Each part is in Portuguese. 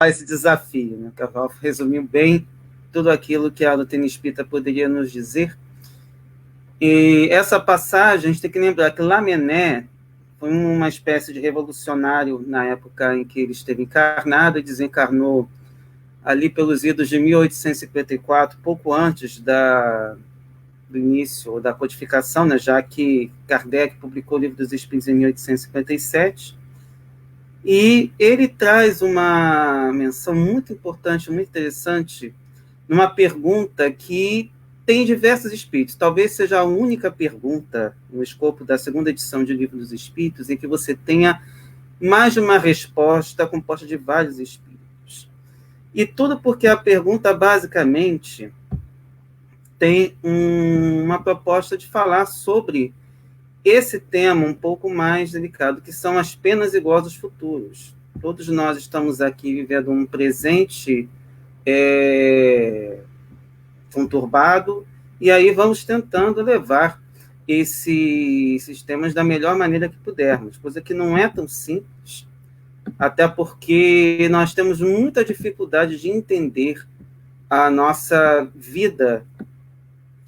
esse desafio, né? O Cavalo resumiu bem tudo aquilo que a doutrina espírita poderia nos dizer. E essa passagem, a gente tem que lembrar que Lamennais foi uma espécie de revolucionário na época em que ele esteve encarnado e desencarnou ali pelos idos de 1854, pouco antes do início da codificação, né, já que Kardec publicou o Livro dos Espíritos em 1857. E ele traz uma menção muito importante, muito interessante, numa pergunta que tem diversos espíritos. Talvez seja a única pergunta no escopo da segunda edição de Livro dos Espíritos em que você tenha mais de uma resposta composta de vários espíritos. E tudo porque a pergunta, basicamente, tem uma proposta de falar sobre esse tema um pouco mais delicado, que são as penas e gozos futuros. Todos nós estamos aqui vivendo um presente conturbado, e aí vamos tentando levar esses temas da melhor maneira que pudermos, coisa que não é tão simples, até porque nós temos muita dificuldade de entender a nossa vida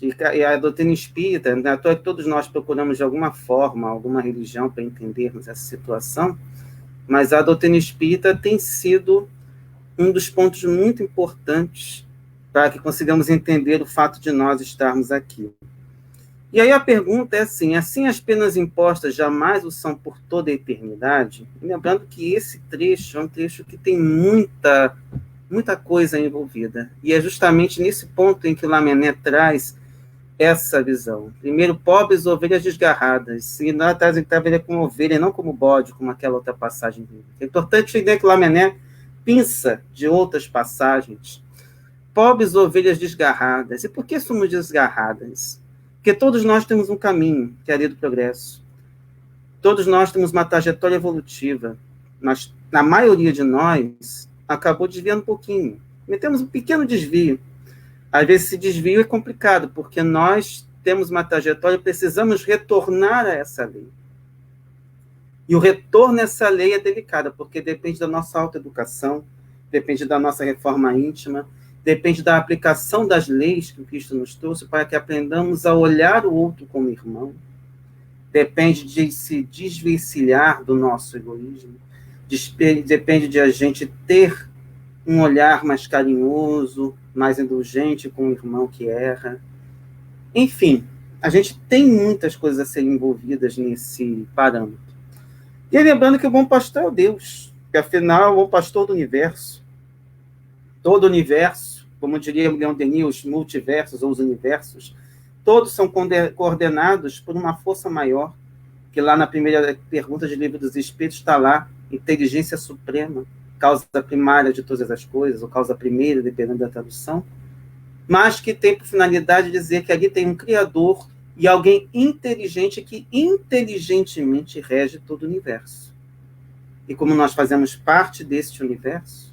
e a doutrina espírita, né? Todos nós procuramos de alguma forma, alguma religião para entendermos essa situação, mas a doutrina espírita tem sido um dos pontos muito importantes para que consigamos entender o fato de nós estarmos aqui. E aí a pergunta é assim as penas impostas jamais o são por toda a eternidade? Lembrando que esse trecho é um trecho que tem muita coisa envolvida, e é justamente nesse ponto em que Lamennais traz essa visão. Primeiro, pobres ovelhas desgarradas. E nós trazemos a ovelha como ovelha, não como bode, como aquela outra passagem. É importante entender que Lamennais pinça de outras passagens. Pobres ovelhas desgarradas. E por que somos desgarradas? Porque todos nós temos um caminho, que é a lei do progresso. Todos nós temos uma trajetória evolutiva. Mas, na maioria de nós, acabou desviando um pouquinho. Temos um pequeno desvio. Às vezes esse desvio é complicado, porque nós temos uma trajetória e precisamos retornar a essa lei. E o retorno a essa lei é delicado, porque depende da nossa autoeducação, depende da nossa reforma íntima, depende da aplicação das leis que o Cristo nos trouxe para que aprendamos a olhar o outro como irmão. Depende de se desvencilhar do nosso egoísmo. Depende de a gente ter um olhar mais carinhoso, mais indulgente com o irmão que erra. Enfim, a gente tem muitas coisas a serem envolvidas nesse parâmetro. E aí, lembrando que o bom pastor é Deus, que afinal é o bom pastor do universo. Todo o universo, como diria o Leon Denis, os multiversos ou os universos, todos são coordenados por uma força maior, que lá na primeira pergunta de Livro dos Espíritos está lá, inteligência suprema, causa primária de todas as coisas, ou causa primeira, dependendo da tradução, mas que tem por finalidade dizer que ali tem um Criador e alguém inteligente que inteligentemente rege todo o universo. E como nós fazemos parte deste universo,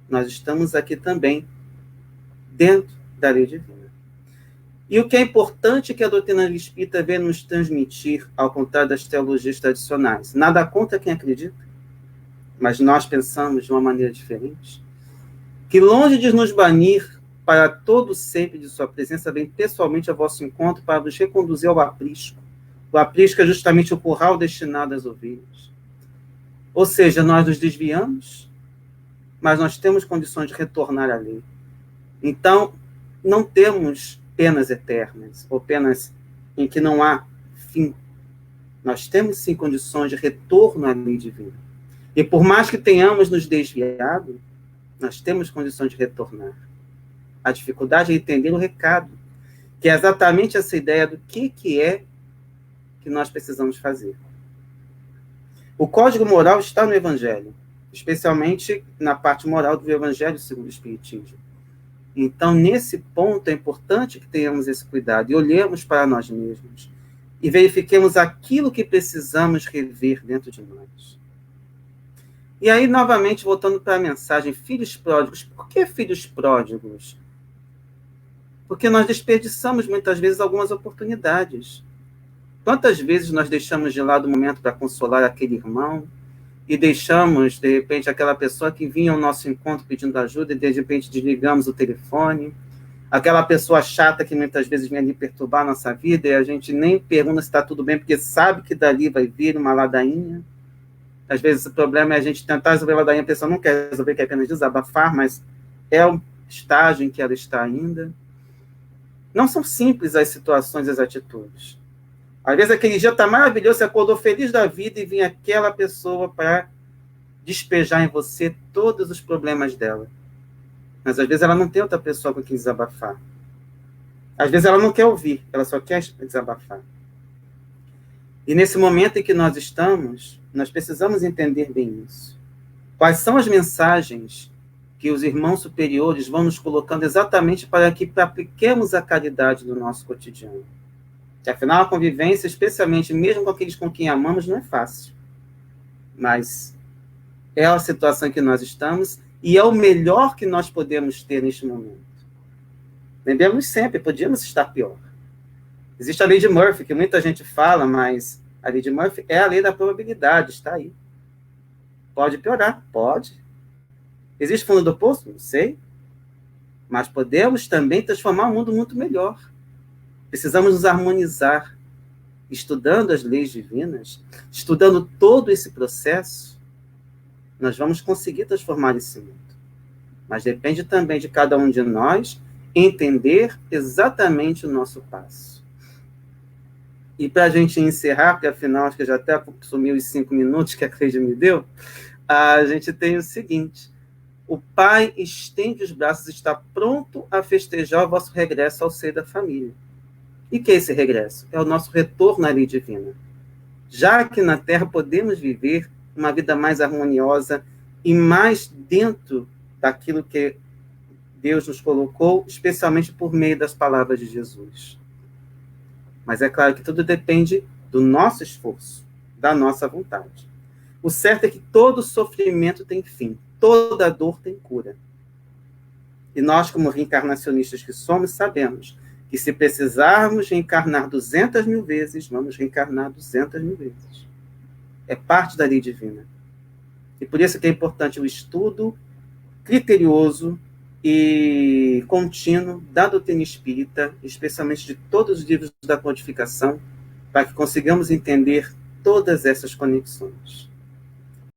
nós estamos aqui também, dentro da lei divina. E o que é importante que a doutrina espírita vem nos transmitir, ao contrário das teologias tradicionais, nada contra quem acredita, mas nós pensamos de uma maneira diferente, que longe de nos banir para todo sempre de sua presença, vem pessoalmente a vosso encontro para nos reconduzir ao aprisco. O aprisco é justamente o curral destinado às ovelhas. Ou seja, nós nos desviamos, mas nós temos condições de retornar à lei. Então, não temos penas eternas, ou penas em que não há fim. Nós temos, sim, condições de retorno à lei divina. E por mais que tenhamos nos desviado, nós temos condições de retornar. A dificuldade é entender o recado, que é exatamente essa ideia do que é que nós precisamos fazer. O código moral está no Evangelho, especialmente na parte moral do Evangelho segundo o Espiritismo. Então, nesse ponto, é importante que tenhamos esse cuidado e olhemos para nós mesmos e verifiquemos aquilo que precisamos rever dentro de nós. E aí, novamente, voltando para a mensagem, filhos pródigos. Por que filhos pródigos? Porque nós desperdiçamos, muitas vezes, algumas oportunidades. Quantas vezes nós deixamos de lado o momento para consolar aquele irmão, e deixamos, de repente, aquela pessoa que vinha ao nosso encontro pedindo ajuda e, de repente, desligamos o telefone. Aquela pessoa chata que muitas vezes vem ali perturbar a nossa vida e a gente nem pergunta se está tudo bem, porque sabe que dali vai vir uma ladainha. Às vezes o problema é a gente tentar resolver a ladainha, a pessoa não quer resolver, quer apenas desabafar, mas é o estágio em que ela está ainda. Não são simples as situações, as atitudes. Às vezes aquele dia está maravilhoso, você acordou feliz da vida e vinha aquela pessoa para despejar em você todos os problemas dela. Mas às vezes ela não tem outra pessoa com quem desabafar. Às vezes ela não quer ouvir, ela só quer desabafar. E nesse momento em que nós estamos, nós precisamos entender bem isso. Quais são as mensagens que os irmãos superiores vão nos colocando exatamente para que apliquemos a caridade no nosso cotidiano? Que, afinal, a convivência, especialmente mesmo com aqueles com quem amamos, não é fácil. Mas é a situação em que nós estamos e é o melhor que nós podemos ter neste momento. Lembremos sempre, podíamos estar pior. Existe a lei de Murphy, que muita gente fala, mas a lei de Murphy é a lei da probabilidade, está aí. Pode piorar? Pode. Existe fundo do poço? Não sei. Mas podemos também transformar o mundo muito melhor. Precisamos nos harmonizar, estudando as leis divinas, estudando todo esse processo, nós vamos conseguir transformar esse mundo. Mas depende também de cada um de nós entender exatamente o nosso passo. E para a gente encerrar, porque afinal acho que já até consumiu os 5 minutos que a Cleide me deu, a gente tem o seguinte: o Pai estende os braços e está pronto a festejar o vosso regresso ao seio da família. E que é esse regresso? É o nosso retorno à lei divina. Já que na Terra podemos viver uma vida mais harmoniosa e mais dentro daquilo que Deus nos colocou, especialmente por meio das palavras de Jesus. Mas é claro que tudo depende do nosso esforço, da nossa vontade. O certo é que todo sofrimento tem fim, toda dor tem cura. E nós, como reencarnacionistas que somos, sabemos que se precisarmos reencarnar 200.000 vezes, vamos reencarnar 200.000 vezes. É parte da lei divina. E por isso que é importante o estudo criterioso e contínuo da doutrina espírita, especialmente de todos os livros da codificação, para que consigamos entender todas essas conexões.